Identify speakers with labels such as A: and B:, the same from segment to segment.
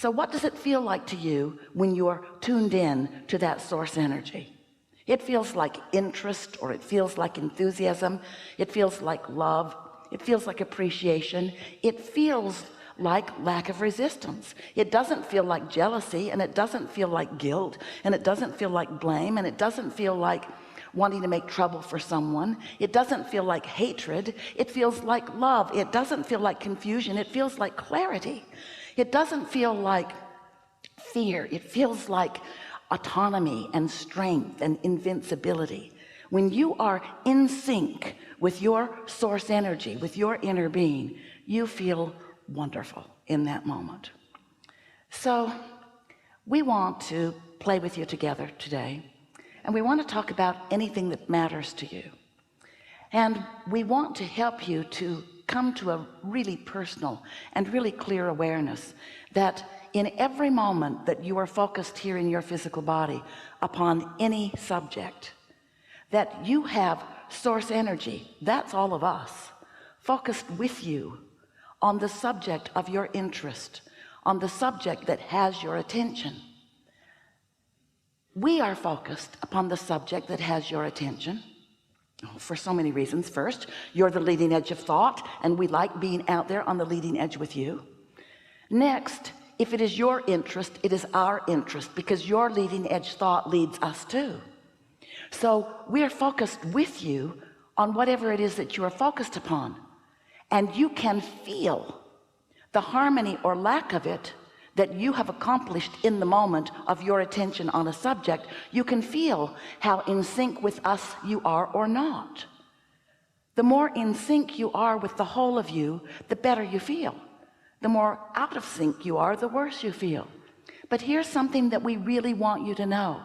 A: So what does it feel like to you when you're tuned in to that source energy? It feels like interest, or it feels like enthusiasm. It feels like love. It feels like appreciation. It feels like lack of resistance. It doesn't feel like jealousy, and it doesn't feel like guilt, and it doesn't feel like blame, and it doesn't feel like wanting to make trouble for someone. It doesn't feel like hatred. It feels like love. It doesn't feel like confusion. It feels like clarity. It doesn't feel like fear. It feels like autonomy and strength and invincibility. When you are in sync with your source energy, with your inner being, you feel wonderful in that moment. So we want to play with you together today, and we want to talk about anything that matters to you, and we want to help you to come to a really personal and really clear awareness that in every moment that you are focused here in your physical body upon any subject, that you have source energy, that's all of us, focused with you on the subject of your interest, on the subject that has your attention. We are focused upon the subject that has your attention for so many reasons. First, you're the leading edge of thought, and we like being out there on the leading edge with you. Next, if it is your interest, it is our interest, because your leading edge thought leads us too. So we're focused with you on whatever it is that you are focused upon, and you can feel the harmony or lack of it that you have accomplished in the moment of your attention on a subject. You can feel how in sync with us you are or not. The more in sync you are with the whole of you, the better you feel. The more out of sync you are, the worse you feel. But here's something that we really want you to know.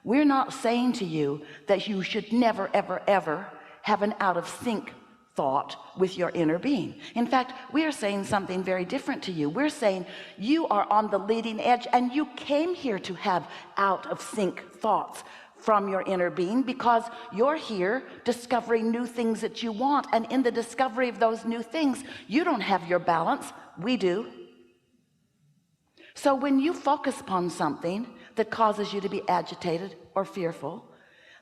A: We're not saying to you that you should never, ever, ever have an out of sync thought with your inner being. In fact, we are saying something very different to you. We're saying you are on the leading edge, and you came here to have out of sync thoughts from your inner being, because you're here discovering new things that you want, and in the discovery of those new things, you don't have your balance. We do. So when you focus upon something that causes you to be agitated or fearful,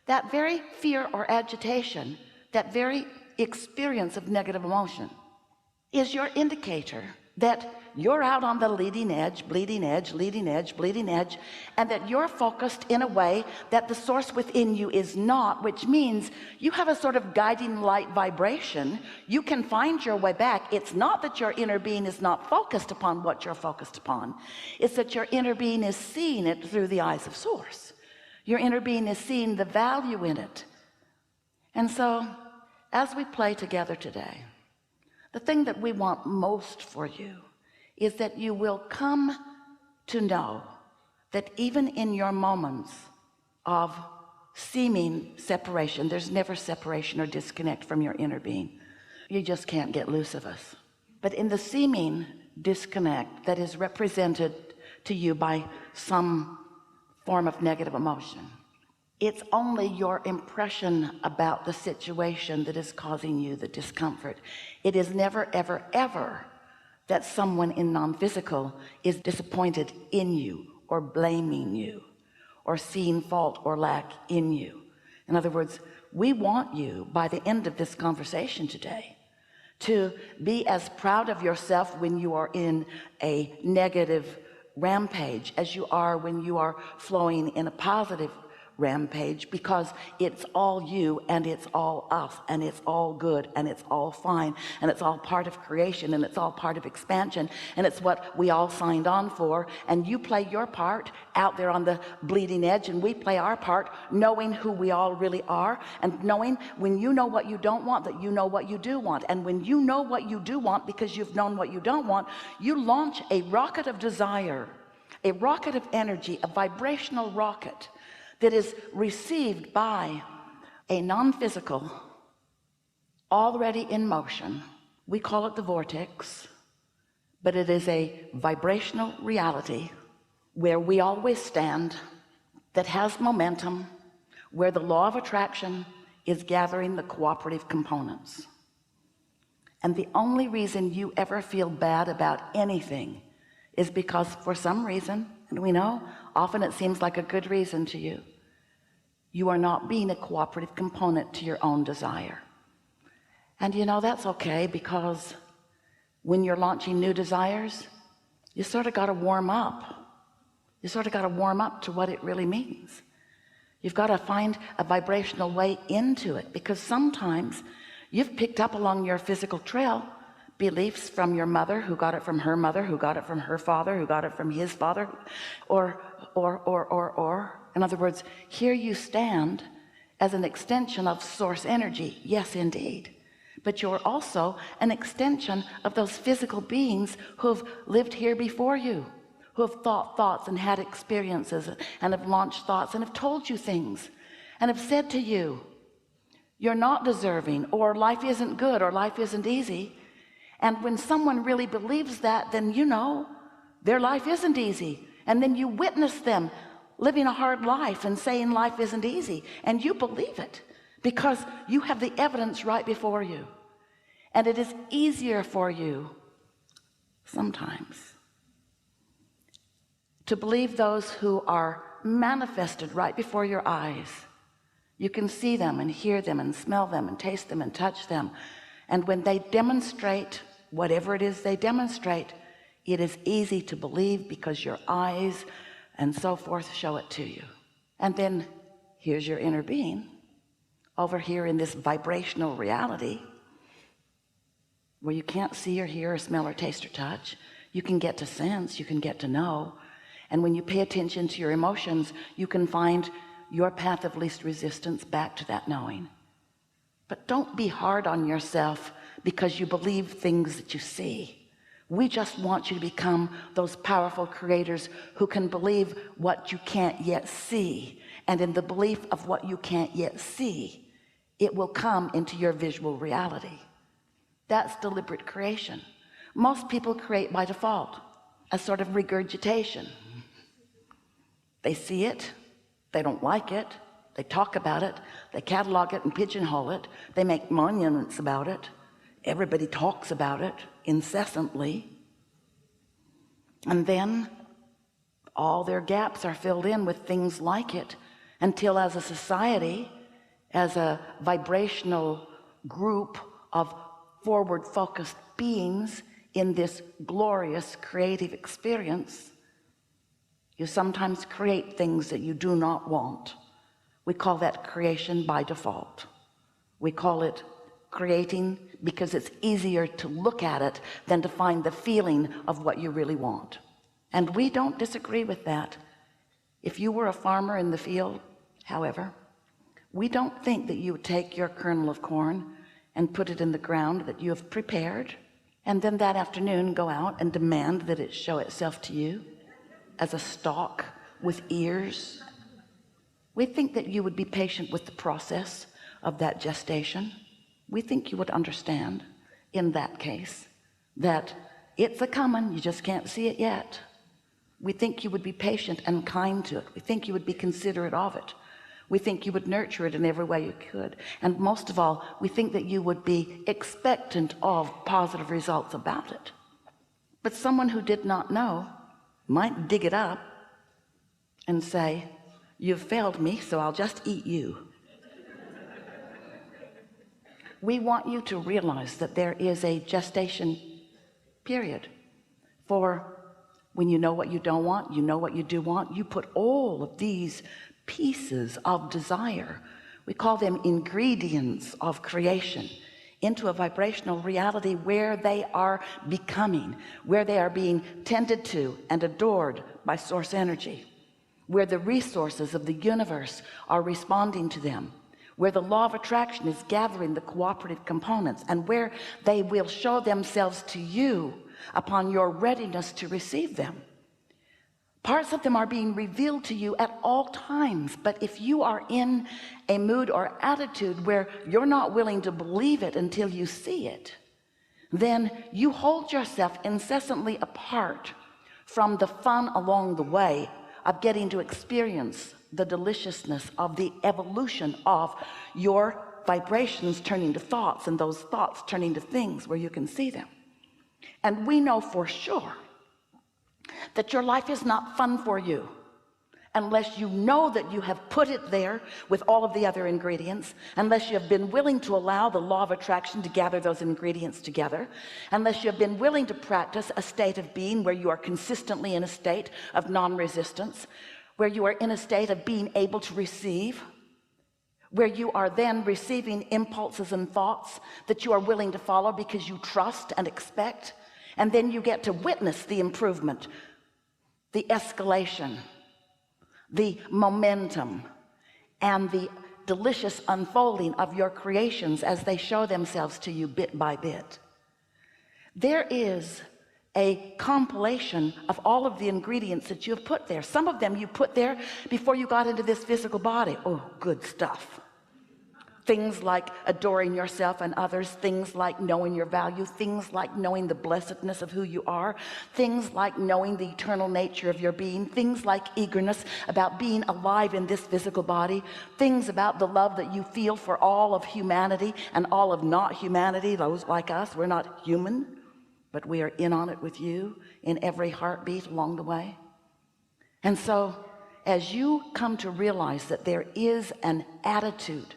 A: that very fear or agitation, that very experience of negative emotion, is your indicator that you're out on the leading edge, bleeding edge, leading edge, bleeding edge, and that you're focused in a way that the source within you is not, which means you have a sort of guiding light vibration. You can find your way back. It's not that your inner being is not focused upon what you're focused upon. It's that your inner being is seeing it through the eyes of source. Your inner being is seeing the value in it. And so as we play together today, the thing that we want most for you is that you will come to know that even in your moments of seeming separation, there's never separation or disconnect from your inner being. You just can't get loose of us. But in the seeming disconnect that is represented to you by some form of negative emotion, it's only your impression about the situation that is causing you the discomfort. It is never, ever, ever that someone in non-physical is disappointed in you or blaming you or seeing fault or lack in you. In other words, we want you, by the end of this conversation today, to be as proud of yourself when you are in a negative rampage as you are when you are flowing in a positive rampage, because it's all you and it's all us and it's all good and it's all fine and it's all part of creation and it's all part of expansion, and it's what we all signed on for. And you play your part out there on the bleeding edge, and we play our part knowing who we all really are, and knowing when you know what you don't want, that you know what you do want. And when you know what you do want, because you've known what you don't want, you launch a rocket of desire, a rocket of energy, a vibrational rocket that is received by a non-physical, already in motion. We call it the vortex, but it is a vibrational reality where we always stand, that has momentum, where the law of attraction is gathering the cooperative components. And the only reason you ever feel bad about anything is because for some reason, and we know often it seems like a good reason to you, you are not being a cooperative component to your own desire. And you know, that's okay, because when you're launching new desires, you sort of got to warm up. You sort of got to warm up to what it really means. You've got to find a vibrational way into it, because sometimes you've picked up along your physical trail beliefs from your mother, who got it from her mother, who got it from her father, who got it from his father, or in other words, here you stand as an extension of source energy. Yes, indeed. But you're also an extension of those physical beings who've lived here before you, who have thought thoughts and had experiences and have launched thoughts and have told you things and have said to you, you're not deserving, or life isn't good, or life isn't easy. And when someone really believes that, then you know their life isn't easy, and then you witness them living a hard life and saying life isn't easy, and you believe it because you have the evidence right before you. And it is easier for you sometimes to believe those who are manifested right before your eyes. You can see them and hear them and smell them and taste them and touch them, and when they demonstrate whatever it is they demonstrate, it is easy to believe because your eyes and so forth show it to you. And then here's your inner being over here in this vibrational reality where you can't see or hear or smell or taste or touch. You can get to sense, you can get to know, and when you pay attention to your emotions, you can find your path of least resistance back to that knowing. But don't be hard on yourself because you believe things that you see. We just want you to become those powerful creators who can believe what you can't yet see, and in the belief of what you can't yet see, it will come into your visual reality. That's deliberate creation. Most people create by default, a sort of regurgitation. They see it, they don't like it, they talk about it, they catalog it and pigeonhole it, they make monuments about it, everybody talks about it incessantly, and then all their gaps are filled in with things like it, until as a society, as a vibrational group of forward focused beings in this glorious creative experience, you sometimes create things that you do not want. We call that creation by default. We call it creating because it's easier to look at it than to find the feeling of what you really want. And we don't disagree with that. If you were a farmer in the field, however, we don't think that you would take your kernel of corn and put it in the ground that you have prepared, and then that afternoon go out and demand that it show itself to you as a stalk with ears. We think that you would be patient with the process of that gestation. We think you would understand in that case that it's a coming, you just can't see it yet. We think you would be patient and kind to it. We think you would be considerate of it. We think you would nurture it in every way you could. And most of all, we think that you would be expectant of positive results about it. But someone who did not know might dig it up and say, you've failed me, so I'll just eat you. We want you to realize that there is a gestation period for when you know what you don't want, you know what you do want, you put all of these pieces of desire, we call them ingredients of creation, into a vibrational reality where they are becoming, where they are being tended to and adored by source energy, where the resources of the universe are responding to them, where the law of attraction is gathering the cooperative components, and where they will show themselves to you upon your readiness to receive them. Parts of them are being revealed to you at all times, but if you are in a mood or attitude where you're not willing to believe it until you see it, then you hold yourself incessantly apart from the fun along the way of getting to experience the deliciousness of the evolution of your vibrations turning to thoughts, and those thoughts turning to things where you can see them. And we know for sure that your life is not fun for you unless you know that you have put it there with all of the other ingredients, unless you have been willing to allow the law of attraction to gather those ingredients together, unless you have been willing to practice a state of being where you are consistently in a state of non-resistance, where you are in a state of being able to receive, where you are then receiving impulses and thoughts that you are willing to follow because you trust and expect, and then you get to witness the improvement, the escalation, the momentum, and the delicious unfolding of your creations as they show themselves to you bit by bit. There is a compilation of all of the ingredients that you have put there. Some of them you put there before you got into this physical body. Oh, good stuff. Things like adoring yourself and others, things like knowing your value, things like knowing the blessedness of who you are, things like knowing the eternal nature of your being, things like eagerness about being alive in this physical body, things about the love that you feel for all of humanity and all of not humanity, those like us. We're not human, but we are in on it with you in every heartbeat along the way. And so as you come to realize that there is an attitude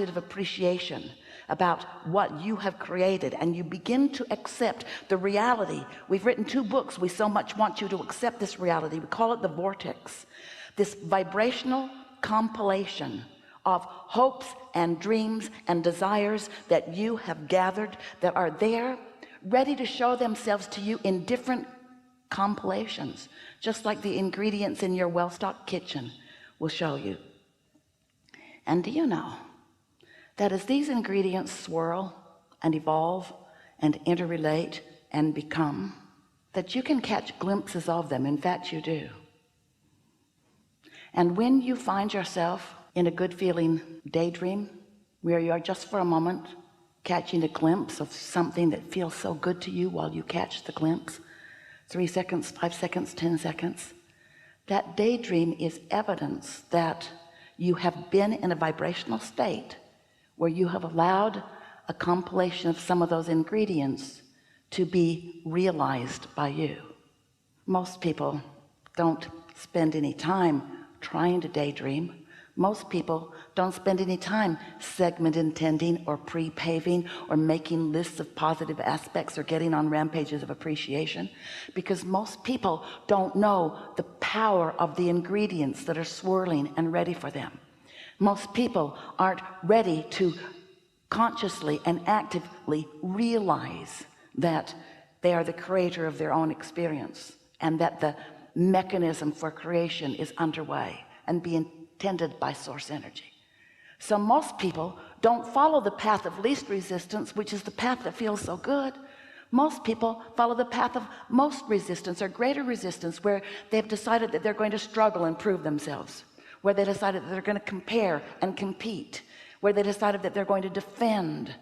A: of appreciation about what you have created, and you begin to accept the reality. We've written 2 books. We so much want you to accept this reality. We call it the vortex, this vibrational compilation of hopes and dreams and desires that you have gathered, that are there ready to show themselves to you in different compilations, just like the ingredients in your well-stocked kitchen will show you. And do you know that as these ingredients swirl and evolve and interrelate and become, that you can catch glimpses of them? In fact, you do. And when you find yourself in a good feeling daydream, where you are just for a moment catching a glimpse of something that feels so good to you while you catch the glimpse, 3 seconds, 5 seconds, 10 seconds, that daydream is evidence that you have been in a vibrational state where you have allowed a compilation of some of those ingredients to be realized by you. Most people don't spend any time trying to daydream. Most people don't spend any time segment intending or pre-paving or making lists of positive aspects or getting on rampages of appreciation, because most people don't know the power of the ingredients that are swirling and ready for them. Most people aren't ready to consciously and actively realize that they are the creator of their own experience, and that the mechanism for creation is underway and being tended by source energy. So most people don't follow the path of least resistance, which is the path that feels so good. Most people follow the path of most resistance or greater resistance, where they've decided that they're going to struggle and prove themselves, where they decided that they're going to compare and compete, where they decided that they're going to defend.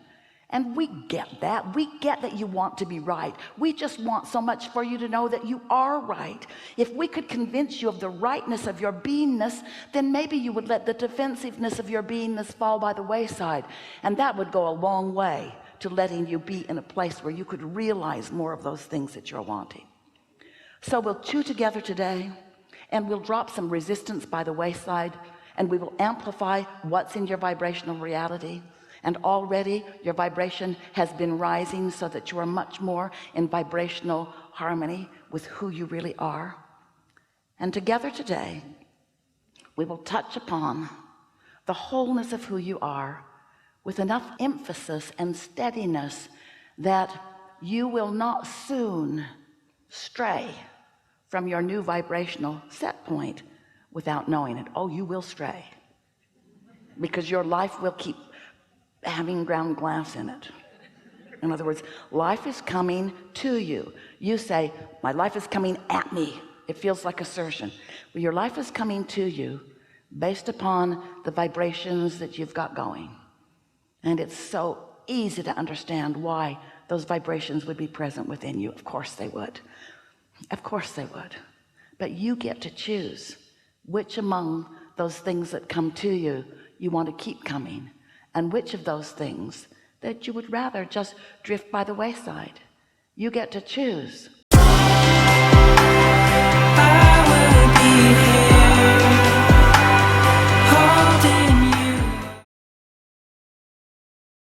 A: And we get that. We get that you want to be right. We just want so much for you to know that you are right. If we could convince you of the rightness of your beingness, then maybe you would let the defensiveness of your beingness fall by the wayside, and that would go a long way to letting you be in a place where you could realize more of those things that you're wanting. So we'll chew together today, and we'll drop some resistance by the wayside, and we will amplify what's in your vibrational reality. And already your vibration has been rising so that you are much more in vibrational harmony with who you really are. And together today, we will touch upon the wholeness of who you are with enough emphasis and steadiness that you will not soon stray from your new vibrational set point without knowing it. Oh, you will stray, because your life will keep having ground glass in it. In other words, life is coming to you. You say, my life is coming at me. It feels like assertion. Well, your life is coming to you based upon the vibrations that you've got going. And it's so easy to understand why those vibrations would be present within you. Of course they would. Of course they would. But you get to choose which among those things that come to you you want to keep coming, and which of those things that you would rather just drift by the wayside. You get to choose.